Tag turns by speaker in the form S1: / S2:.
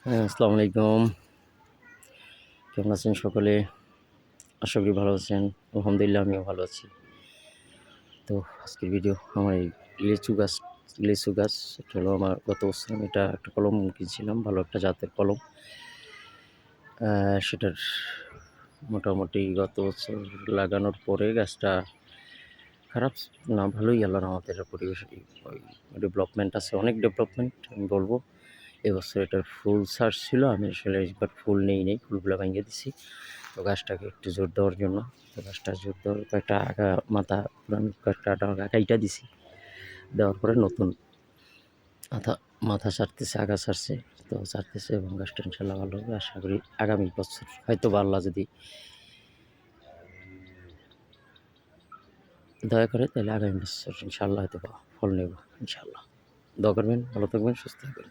S1: হ্যাঁ, আসসালামু আলাইকুম। কেমন আছেন সকলে? আশা করি ভালো আছেন। আলহামদুলিল্লাহ আমিও ভালো আছি। তো আজকের ভিডিও আমার এই লিচু গাছ এটা হলো আমার গত বছর আমি এটা একটা কলম কিনছিলাম, ভালো একটা জাতের কলম। সেটার মোটামুটি গত বছর লাগানোর পরে গাছটা খারাপ না, ভালোই আল্লাহর রহমতে পরিবেশের ওই ডেভেলপমেন্ট আছে, অনেক ডেভেলপমেন্ট আমি বলব। এবছর এটার ফুল ছাড়ছিল, আমি আসলে এবার ফুল নেই, ফুলগুলো ভেঙে দিছি। তো গাছটাকে একটু জোর দেওয়ার জন্য, তো গাছটা জোর দেওয়ার কয়েকটা মাথা পুরানো কয়েকটা আগা কাইটা দিছি। দেওয়ার পরে নতুন মাথা ছাড়তেছে, আগা ছাড়ছে, তো ছাড়তেছে এবং গাছটা ইনশাল্লাহ ভালো হবে। আশা করি আগামী বছর হয়তো বা আল্লাহ যদি দয়া করে তাহলে আগামী বছর ইনশাল্লাহ হয়তো বা ফল নেব ইনশাল্লাহ। দোয়া করবেন, ভালো থাকবেন, সুস্থ থাকবেন।